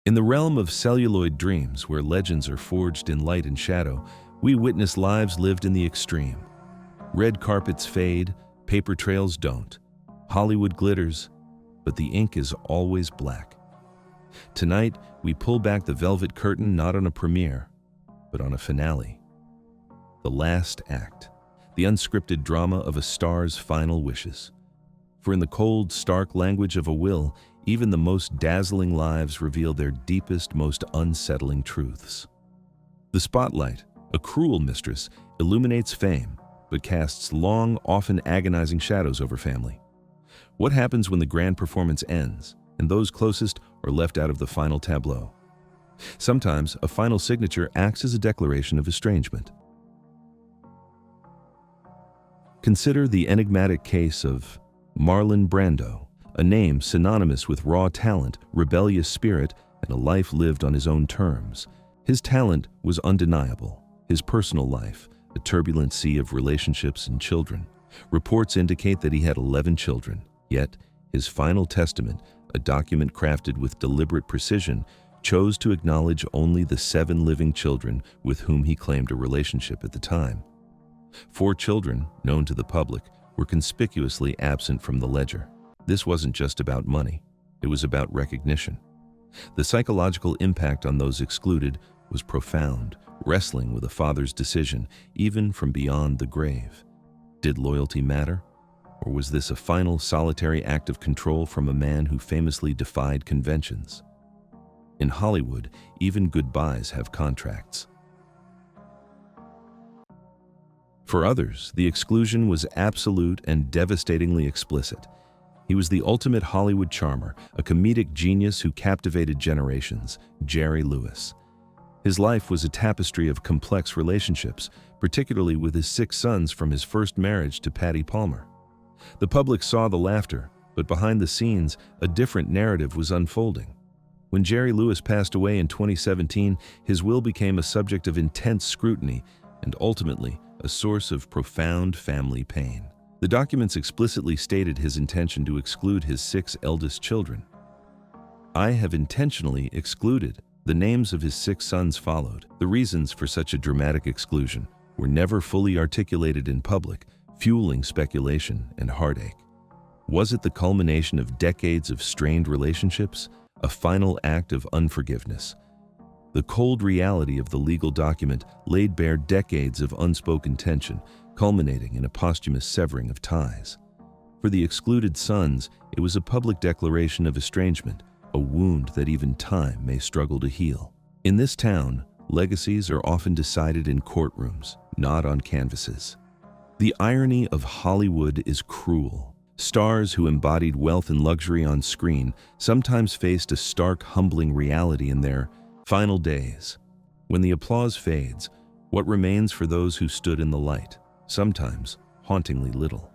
In the realm of celluloid dreams, where legends are forged in light and shadow, we witness lives lived in the extreme. Red carpets fade, paper trails don't. Hollywood glitters, but the ink is always black. Tonight, we pull back the velvet curtain not on a premiere, but on a finale. The last act, the unscripted drama of a star's final wishes. For in the cold, stark language of a will, even the most dazzling lives reveal their deepest, most unsettling truths. The spotlight, a cruel mistress, illuminates fame, but casts long, often agonizing shadows over family. What happens when the grand performance ends, and those closest are left out of the final tableau? Sometimes, a final signature acts as a declaration of estrangement. Consider the enigmatic case of Marlon Brando, a name synonymous with raw talent, rebellious spirit, and a life lived on his own terms. His talent was undeniable. His personal life, a turbulent sea of relationships and children. Reports indicate that he had 11 children. Yet, his final testament, a document crafted with deliberate precision, chose to acknowledge only the 7 living children with whom he claimed a relationship at the time. 4 children, known to the public, were conspicuously absent from the ledger. This wasn't just about money. It was about recognition. The psychological impact on those excluded was profound, wrestling with a father's decision, even from beyond the grave. Did loyalty matter? Or was this a final, solitary act of control from a man who famously defied conventions? In Hollywood, even goodbyes have contracts. For others, the exclusion was absolute and devastatingly explicit. He was the ultimate Hollywood charmer, a comedic genius who captivated generations, Jerry Lewis. His life was a tapestry of complex relationships, particularly with his 6 sons from his first marriage to Patty Palmer. The public saw the laughter, but behind the scenes, a different narrative was unfolding. When Jerry Lewis passed away in 2017, his will became a subject of intense scrutiny and ultimately a source of profound family pain. The documents explicitly stated his intention to exclude his 6 eldest children. "I have intentionally excluded." The names of his 6 sons followed. The reasons for such a dramatic exclusion were never fully articulated in public, fueling speculation and heartache. Was it the culmination of decades of strained relationships, a final act of unforgiveness? The cold reality of the legal document laid bare decades of unspoken tension, culminating in a posthumous severing of ties. For the excluded sons, it was a public declaration of estrangement, a wound that even time may struggle to heal. In this town, legacies are often decided in courtrooms, not on canvases. The irony of Hollywood is cruel. Stars who embodied wealth and luxury on screen sometimes faced a stark, humbling reality in their final days. When the applause fades, what remains for those who stood in the light? Sometimes hauntingly little.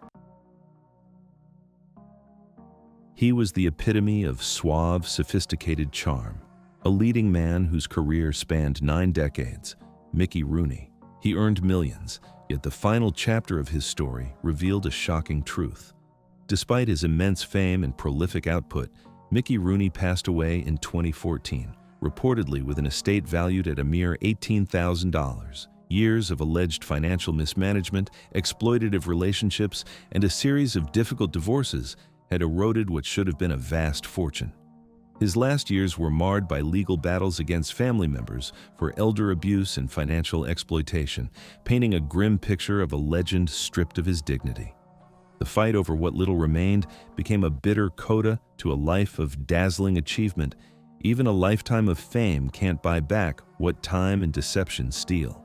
He was the epitome of suave, sophisticated charm, a leading man whose career spanned 9 decades, Mickey Rooney. He earned millions, yet the final chapter of his story revealed a shocking truth. Despite his immense fame and prolific output, Mickey Rooney passed away in 2014, reportedly with an estate valued at a mere $18,000. Years of alleged financial mismanagement, exploitative relationships, and a series of difficult divorces had eroded what should have been a vast fortune. His last years were marred by legal battles against family members for elder abuse and financial exploitation, painting a grim picture of a legend stripped of his dignity. The fight over what little remained became a bitter coda to a life of dazzling achievement. Even a lifetime of fame can't buy back what time and deception steal.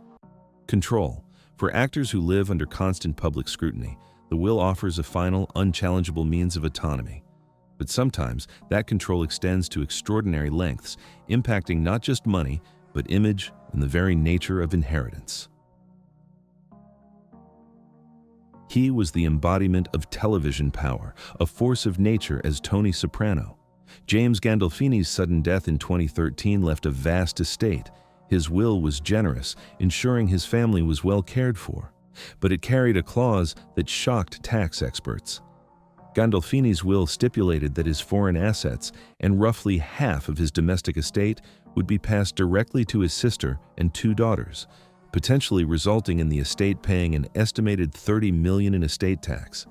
Control. For actors who live under constant public scrutiny, the will offers a final, unchallengeable means of autonomy. But sometimes that control extends to extraordinary lengths, impacting not just money, but image and the very nature of inheritance. He was the embodiment of television power, a force of nature as Tony Soprano. James Gandolfini's sudden death in 2013 left a vast estate. His will was generous, ensuring his family was well cared for. But it carried a clause that shocked tax experts. Gandolfini's will stipulated that his foreign assets and roughly half of his domestic estate would be passed directly to his sister and 2 daughters, potentially resulting in the estate paying an estimated $30 million in estate tax.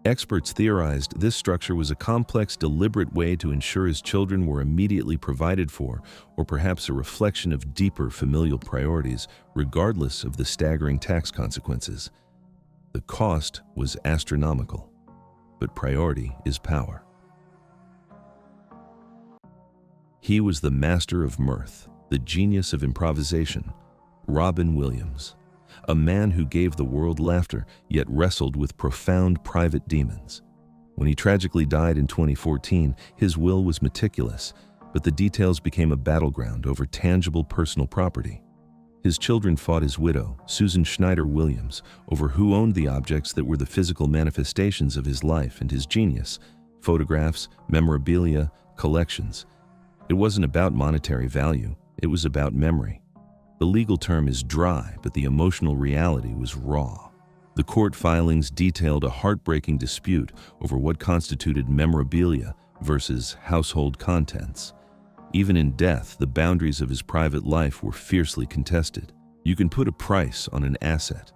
Experts theorized this structure was a complex, deliberate way to ensure his children were immediately provided for, or perhaps a reflection of deeper familial priorities, regardless of the staggering tax consequences. The cost was astronomical, but priority is power. He was the master of mirth, the genius of improvisation, Robin Williams. A man who gave the world laughter, yet wrestled with profound private demons. When he tragically died in 2014, his will was meticulous, but the details became a battleground over tangible personal property. His children fought his widow, Susan Schneider Williams, over who owned the objects that were the physical manifestations of his life and his genius: photographs, memorabilia, collections. It wasn't about monetary value, it was about memory. The legal term is dry, but the emotional reality was raw. The court filings detailed a heartbreaking dispute over what constituted memorabilia versus household contents. Even in death, the boundaries of his private life were fiercely contested. You can put a price on an asset,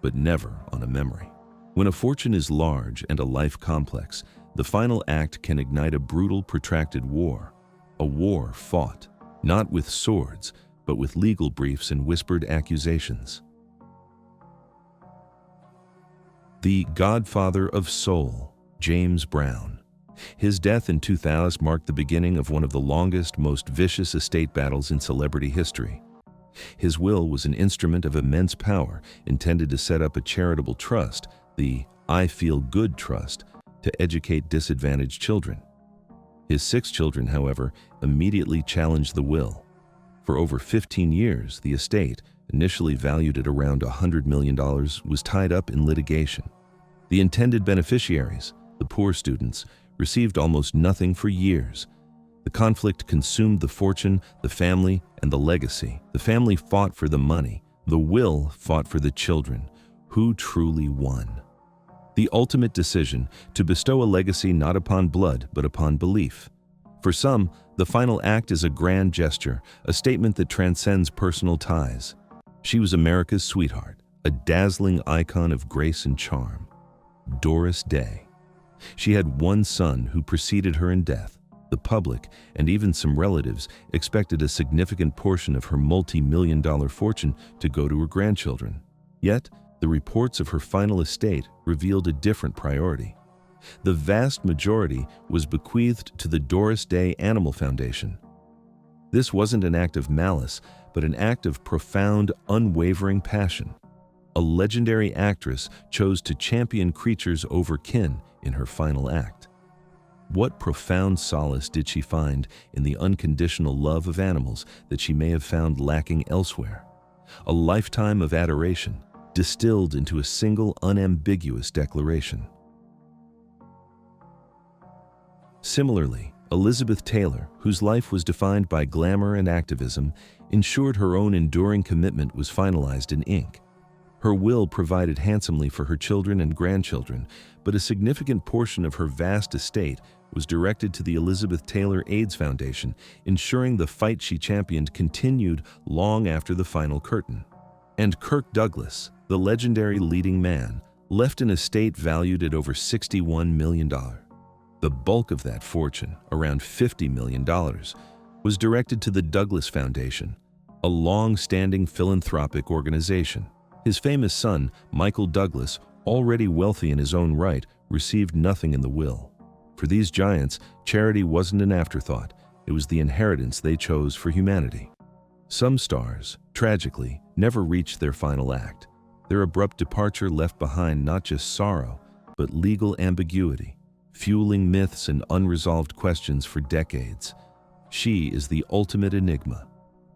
but never on a memory. When a fortune is large and a life complex, the final act can ignite a brutal, protracted war. A war fought, not with swords, but with legal briefs and whispered accusations. The godfather of soul, James Brown. His death in 2000 marked the beginning of one of the longest, most vicious estate battles in celebrity history. His will was an instrument of immense power, intended to set up a charitable trust, the I Feel Good Trust, to educate disadvantaged children. His 6 children, however, immediately challenged the will. For over 15 years, the estate, initially valued at around $100 million, was tied up in litigation. The intended beneficiaries, the poor students, received almost nothing for years. The conflict consumed the fortune, the family, and the legacy. The family fought for the money. The will fought for the children. Who truly won? The ultimate decision, to bestow a legacy not upon blood, but upon belief. For some, the final act is a grand gesture, a statement that transcends personal ties. She was America's sweetheart, a dazzling icon of grace and charm. Doris Day. She had one son who preceded her in death. The public, and even some relatives, expected a significant portion of her multi-million-dollar fortune to go to her grandchildren. Yet, the reports of her final estate revealed a different priority. The vast majority was bequeathed to the Doris Day Animal Foundation. This wasn't an act of malice, but an act of profound, unwavering passion. A legendary actress chose to champion creatures over kin in her final act. What profound solace did she find in the unconditional love of animals that she may have found lacking elsewhere? A lifetime of adoration, distilled into a single unambiguous declaration. Similarly, Elizabeth Taylor, whose life was defined by glamour and activism, ensured her own enduring commitment was finalized in ink. Her will provided handsomely for her children and grandchildren, but a significant portion of her vast estate was directed to the Elizabeth Taylor AIDS Foundation, ensuring the fight she championed continued long after the final curtain. And Kirk Douglas, the legendary leading man, left an estate valued at over $61 million. The bulk of that fortune, around $50 million, was directed to the Douglas Foundation, a long-standing philanthropic organization. His famous son, Michael Douglas, already wealthy in his own right, received nothing in the will. For these giants, charity wasn't an afterthought. It was the inheritance they chose for humanity. Some stars, tragically, never reached their final act. Their abrupt departure left behind not just sorrow, but legal ambiguity, fueling myths and unresolved questions for decades. She is the ultimate enigma,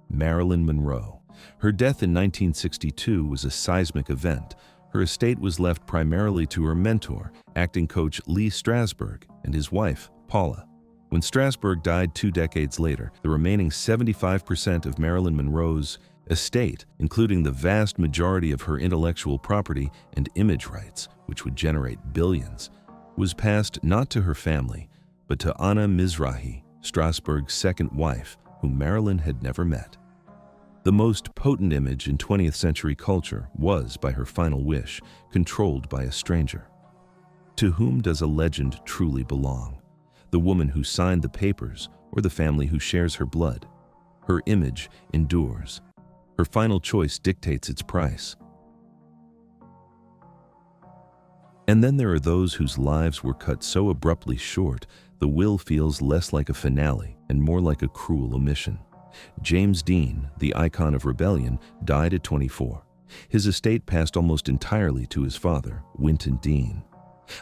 Marilyn Monroe. Her death in 1962 was a seismic event. Her estate was left primarily to her mentor, acting coach Lee Strasberg, and his wife, Paula. When Strasberg died 2 decades later, the remaining 75% of Marilyn Monroe's estate, including the vast majority of her intellectual property and image rights, which would generate billions, was passed not to her family, but to Anna Mizrahi, Strasbourg's second wife, whom Marilyn had never met. The most potent image in 20th century culture was, by her final wish, controlled by a stranger. To whom does a legend truly belong? The woman who signed the papers or the family who shares her blood? Her image endures. Her final choice dictates its price. And then there are those whose lives were cut so abruptly short, the will feels less like a finale and more like a cruel omission. James Dean, the icon of rebellion, died at 24. His estate passed almost entirely to his father, Winton Dean.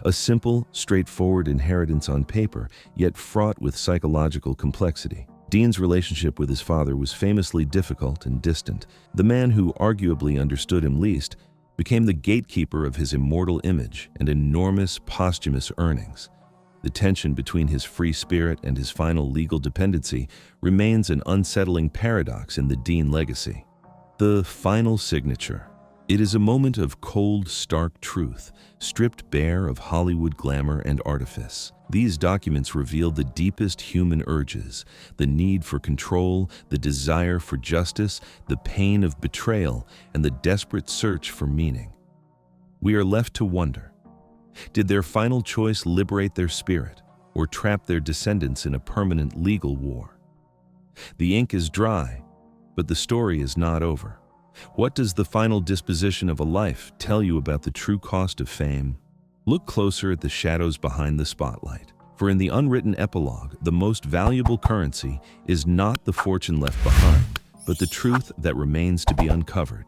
A simple, straightforward inheritance on paper, yet fraught with psychological complexity. Dean's relationship with his father was famously difficult and distant. The man who arguably understood him least became the gatekeeper of his immortal image and enormous posthumous earnings. The tension between his free spirit and his final legal dependency remains an unsettling paradox in the Dean legacy. The final signature. It is a moment of cold, stark truth, stripped bare of Hollywood glamour and artifice. These documents reveal the deepest human urges, the need for control, the desire for justice, the pain of betrayal, and the desperate search for meaning. We are left to wonder, did their final choice liberate their spirit or trap their descendants in a permanent legal war? The ink is dry, but the story is not over. What does the final disposition of a life tell you about the true cost of fame? Look closer at the shadows behind the spotlight, for in the unwritten epilogue, the most valuable currency is not the fortune left behind, but the truth that remains to be uncovered.